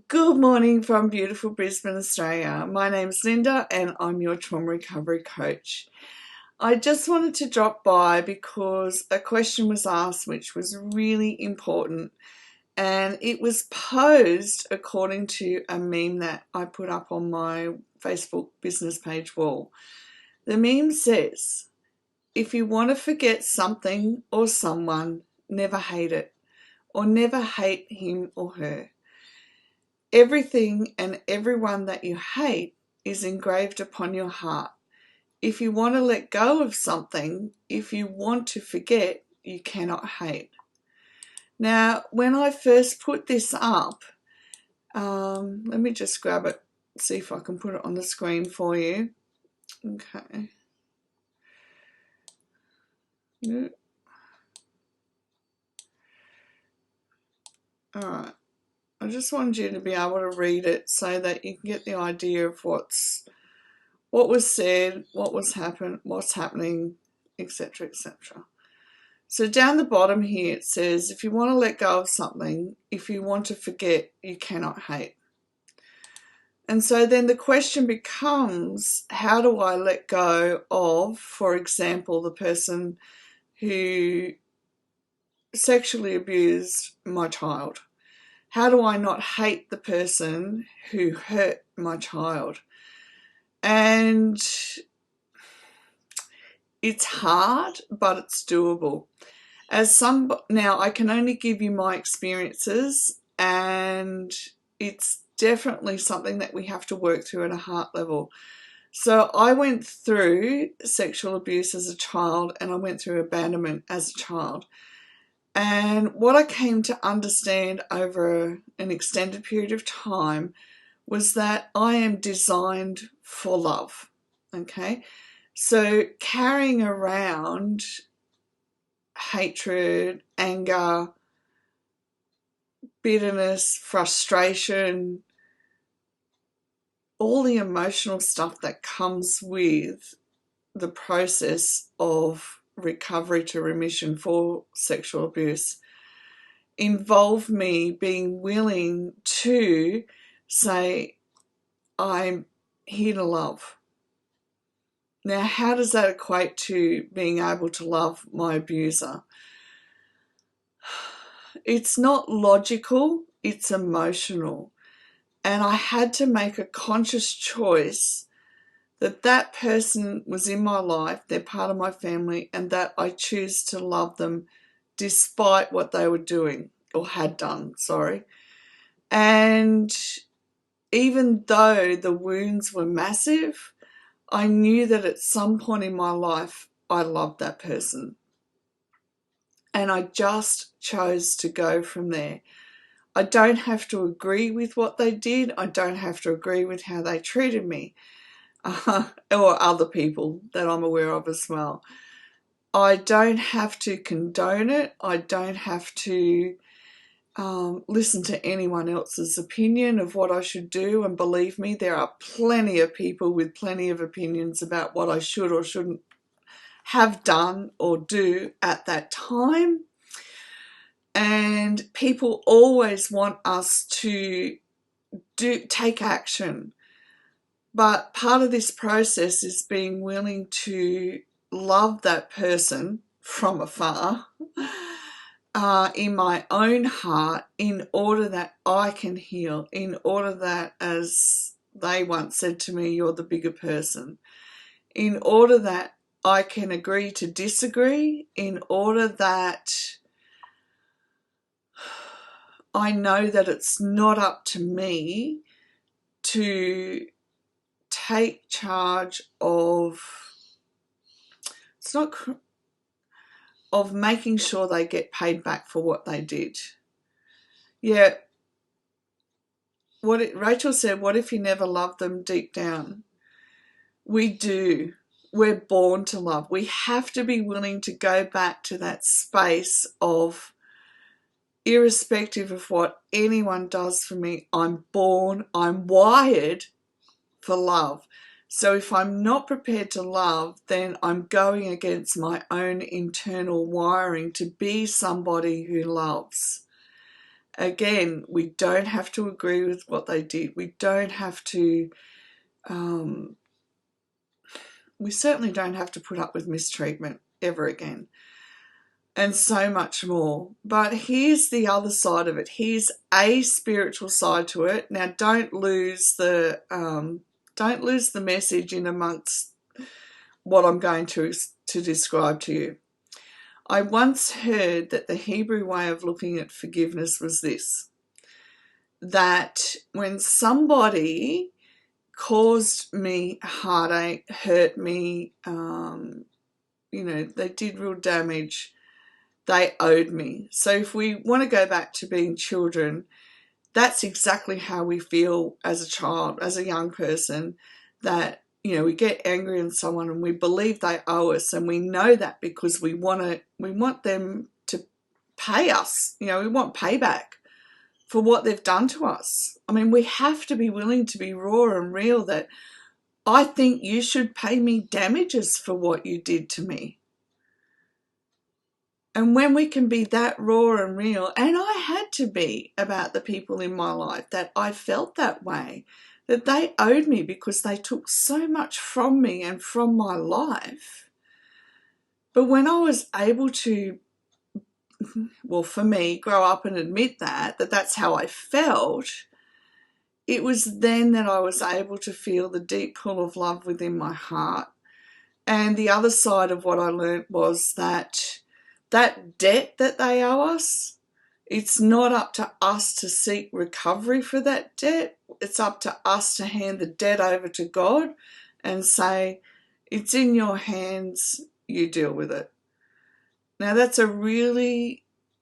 Good morning from beautiful Brisbane, Australia. My name's Linda and I'm your trauma recovery coach. I just wanted to drop by because a question was asked which was really important, and it was posed according to a meme that I put up on my Facebook business page wall. The meme says, if you want to forget something or someone, never hate it, or never hate him or her. Everything and everyone that you hate is engraved upon your heart. If you want to let go of something, if you want to forget, you cannot hate. Now, when I first put this up, let me just grab it, see if I can put it on the screen for you. Okay. All right. I just wanted you to be able to read it so that you can get the idea of what was said, what's happening, etc., etc. So down the bottom here it says, if you want to let go of something, if you want to forget, you cannot hate. And so then the question becomes, how do I let go of, for example, the person who sexually abused my child? How do I not hate the person who hurt my child? And it's hard, but it's doable. Now I can only give you my experiences, and it's definitely something that we have to work through at a heart level. So I went through sexual abuse as a child, and I went through abandonment as a child. And what I came to understand over an extended period of time was that I am designed for love. Okay? So carrying around hatred, anger, bitterness, frustration, all the emotional stuff that comes with the process of recovery to remission for sexual abuse involved me being willing to say, I'm here to love. Now, how does that equate to being able to love my abuser? It's not logical, it's emotional. And I had to make a conscious choice that that person was in my life, they're part of my family, and that I choose to love them despite what they were doing or had done, sorry. And even though the wounds were massive, I knew that at some point in my life, I loved that person. And I just chose to go from there. I don't have to agree with what they did. I don't have to agree with how they treated me, or other people that I'm aware of as well. I don't have to condone it. I don't have to listen to anyone else's opinion of what I should do. And believe me, there are plenty of people with plenty of opinions about what I should or shouldn't have done or do at that time. And people always want us to take action. But part of this process is being willing to love that person from afar in my own heart, in order that I can heal, in order that, as they once said to me, you're the bigger person, in order that I can agree to disagree, in order that I know that it's not up to me to take charge of, it's not of making sure they get paid back for what they did. Yeah, Rachel said, what if you never loved them deep down? We do. We're born to love. We have to be willing to go back to that space of, irrespective of what anyone does for me, I'm wired for love. So if I'm not prepared to love, then I'm going against my own internal wiring to be somebody who loves. Again, we don't have to agree with what they did. We don't have to, we certainly don't have to put up with mistreatment ever again. And so much more. But here's the other side of it. Here's a spiritual side to it. Now, don't lose the message in amongst what I'm going to describe to you. I once heard that the Hebrew way of looking at forgiveness was this: that when somebody caused me heartache, hurt me, they did real damage, they owed me. So if we want to go back to being children, that's exactly how we feel as a child, as a young person, that, we get angry at someone and we believe they owe us, and we know that because we want them to pay us. We want payback for what they've done to us. I mean, we have to be willing to be raw and real that I think you should pay me damages for what you did to me. And when we can be that raw and real, and I had to be about the people in my life that I felt that way, that they owed me because they took so much from me and from my life. But when I was able to, well, for me, grow up and admit that that's how I felt, it was then that I was able to feel the deep pull of love within my heart. And the other side of what I learned was that debt that they owe us, it's not up to us to seek recovery for that debt. It's up to us to hand the debt over to God and say, it's in your hands, you deal with it. Now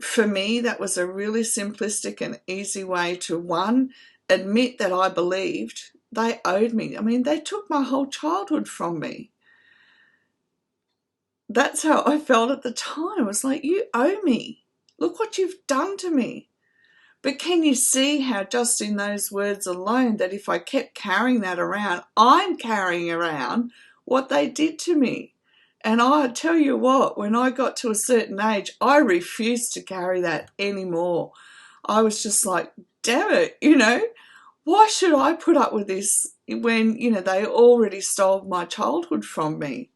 for me, that was a really simplistic and easy way to, one, admit that I believed they owed me. I mean, they took my whole childhood from me. That's how I felt at the time. It was like, you owe me. Look what you've done to me. But can you see how just in those words alone, that if I kept carrying that around, I'm carrying around what they did to me. And I tell you what, when I got to a certain age, I refused to carry that anymore. I was just like, damn it, why should I put up with this when, they already stole my childhood from me?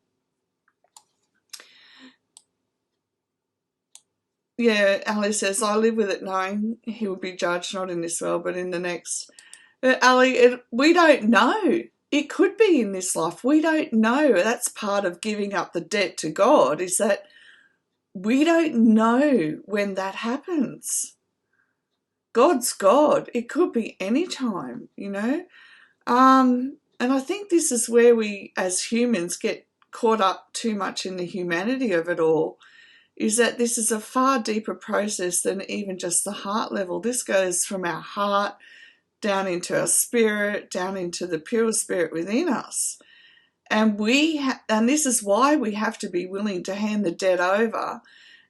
Yeah, Ali says, I live with it knowing he will be judged not in this world but in the next. But Ali, we don't know. It could be in this life. We don't know. That's part of giving up the debt to God, is that we don't know when that happens. God's God. It could be any time, And I think this is where we as humans get caught up too much in the humanity of it all, is that this is a far deeper process than even just the heart level. This goes from our heart down into our spirit, down into the pure spirit within us. And and this is why we have to be willing to hand the debt over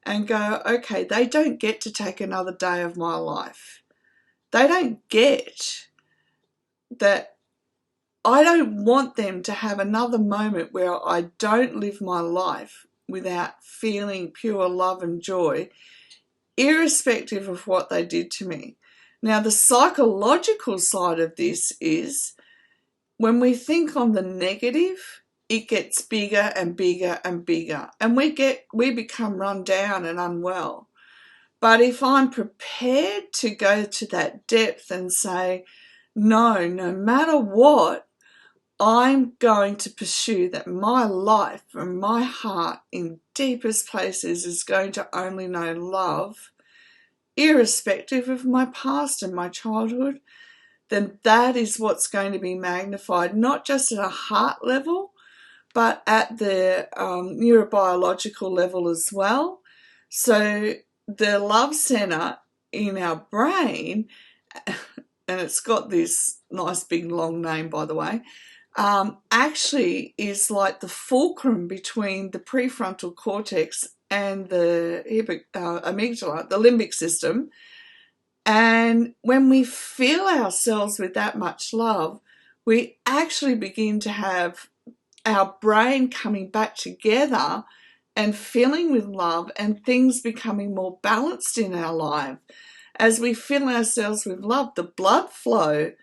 and go, okay, they don't get to take another day of my life. They don't get that. I don't want them to have another moment where I don't live my life without feeling pure love and joy, irrespective of what they did to me. Now, the psychological side of this is when we think on the negative, it gets bigger and bigger and bigger, and we become run down and unwell. But if I'm prepared to go to that depth and say, no matter what, I'm going to pursue that my life and my heart in deepest places is going to only know love, irrespective of my past and my childhood, then that is what's going to be magnified, not just at a heart level, but at the neurobiological level as well. So the love center in our brain, and it's got this nice big long name, by the way, actually is like the fulcrum between the prefrontal cortex and the amygdala, the limbic system. And when we fill ourselves with that much love, we actually begin to have our brain coming back together and filling with love and things becoming more balanced in our life. as we fill ourselves with love, the blood flows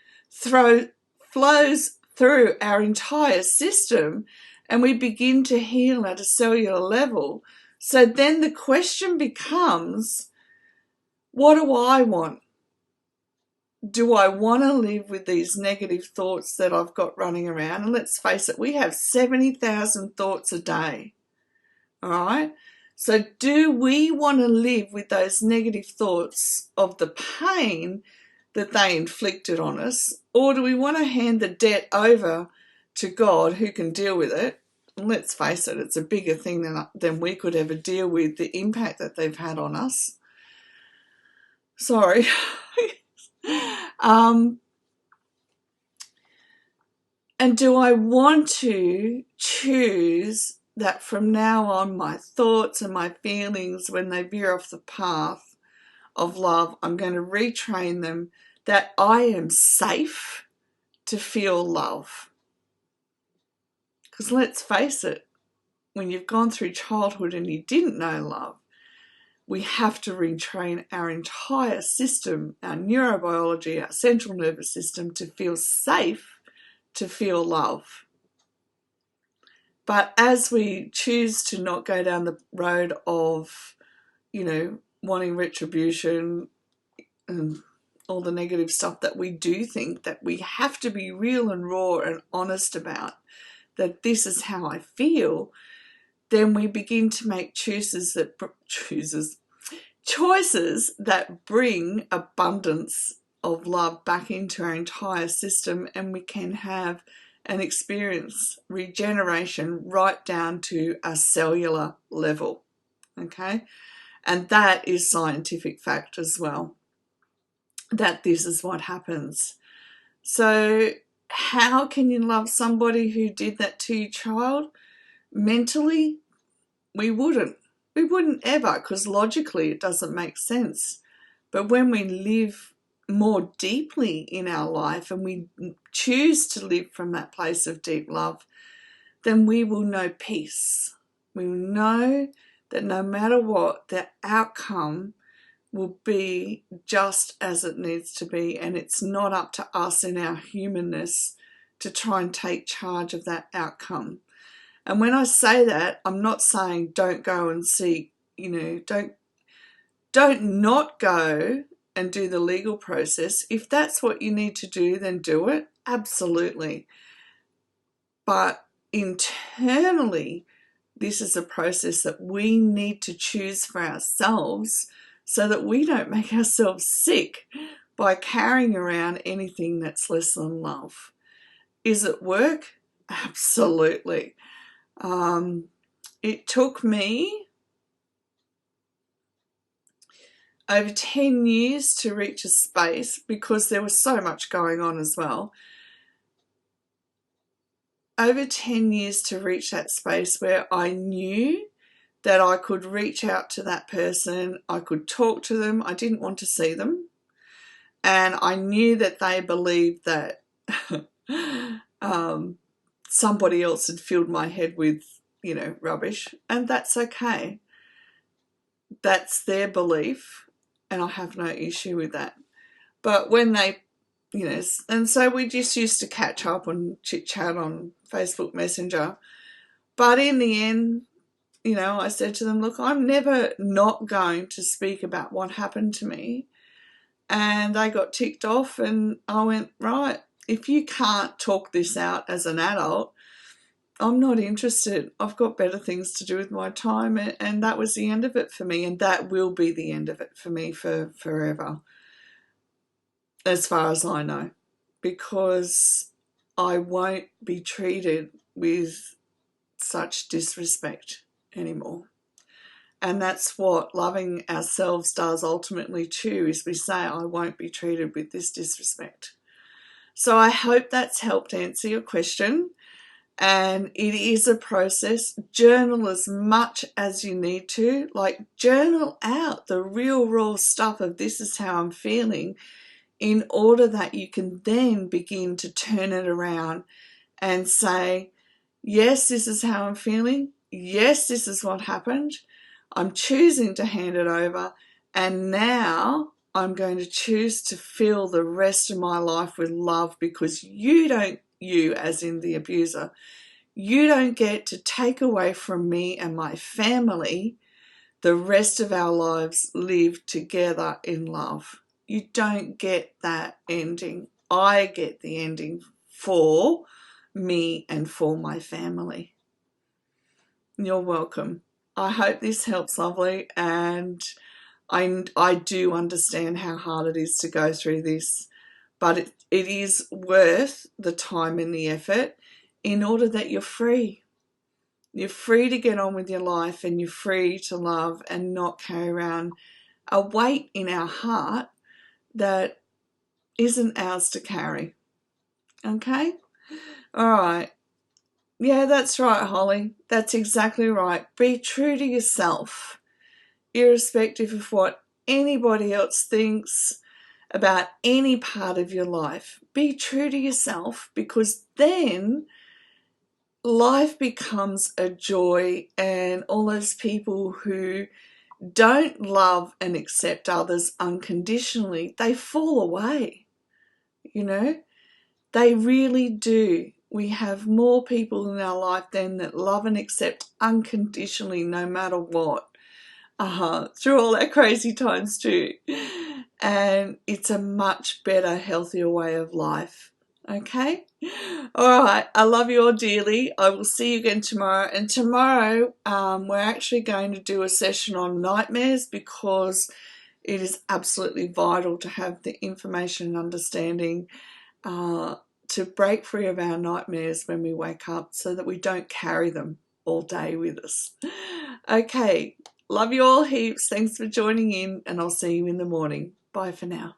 through our entire system, and we begin to heal at a cellular level. So then the question becomes, what do I want? Do I want to live with these negative thoughts that I've got running around? And let's face it, we have 70,000 thoughts a day. All right? So do we want to live with those negative thoughts of the pain that they inflicted on us? Or do we want to hand the debt over to God, who can deal with it? And let's face it, it's a bigger thing than we could ever deal with, the impact that they've had on us. Sorry. And do I want to choose that from now on my thoughts and my feelings, when they veer off the path of love, I'm going to retrain them that I am safe to feel love? Because let's face it, when you've gone through childhood and you didn't know love, we have to retrain our entire system, our neurobiology, our central nervous system, to feel safe to feel love. But as we choose to not go down the road of, wanting retribution and all the negative stuff that we do think that we have to be real and raw and honest about, that this is how I feel, then we begin to make choices that bring abundance of love back into our entire system, and we can have and experience regeneration right down to a cellular level, okay? And that is scientific fact as well, that this is what happens. So how can you love somebody who did that to your child? Mentally, we wouldn't ever, because logically it doesn't make sense. But when we live more deeply in our life and we choose to live from that place of deep love, then we will know peace. We will know that no matter what, the outcome will be just as it needs to be, and it's not up to us in our humanness to try and take charge of that outcome. And when I say that, I'm not saying don't go and seek, don't not go and do the legal process. If that's what you need to do, then do it. Absolutely. But internally, this is a process that we need to choose for ourselves so that we don't make ourselves sick by carrying around anything that's less than love. Is it work? Absolutely. It took me over 10 years to reach a space, because there was so much going on as well. Over 10 years to reach that space where I knew that I could reach out to that person, I could talk to them, I didn't want to see them, and I knew that they believed that somebody else had filled my head with, rubbish, and that's okay. That's their belief, and I have no issue with that. But when they, and so we just used to catch up and chit-chat on Facebook Messenger. But in the end, I said to them, look, I'm never not going to speak about what happened to me. And they got ticked off, and I went, right, if you can't talk this out as an adult, I'm not interested. I've got better things to do with my time. And that was the end of it for me. And that will be the end of it for me for forever, as far as I know, because I won't be treated with such disrespect anymore. And that's what loving ourselves does ultimately too, is we say, I won't be treated with this disrespect. So I hope that's helped answer your question. And it is a process. Journal as much as you need to. Like, journal out the real raw stuff of this is how I'm feeling, in order that you can then begin to turn it around and say, yes, this is how I'm feeling. Yes, this is what happened. I'm choosing to hand it over. And now I'm going to choose to fill the rest of my life with love, because you as in the abuser, you don't get to take away from me and my family the rest of our lives lived together in love. You don't get that ending. I get the ending for me and for my family. You're welcome. I hope this helps, lovely, and I do understand how hard it is to go through this, but it is worth the time and the effort in order that you're free. You're free to get on with your life, and you're free to love and not carry around a weight in our heart that isn't ours to carry. Okay? All right. Yeah, that's right, Holly. That's exactly right. Be true to yourself, irrespective of what anybody else thinks about any part of your life. Be true to yourself, because then life becomes a joy, and all those people who don't love and accept others unconditionally, they fall away. You know, they really do. We have more people in our life then that love and accept unconditionally no matter what. Through all our crazy times too. And it's a much better, healthier way of life. Okay? All right. I love you all dearly. I will see you again tomorrow. And tomorrow, we're actually going to do a session on nightmares, because it is absolutely vital to have the information and understanding to break free of our nightmares when we wake up, so that we don't carry them all day with us. Okay. Love you all heaps. Thanks for joining in, and I'll see you in the morning. Bye for now.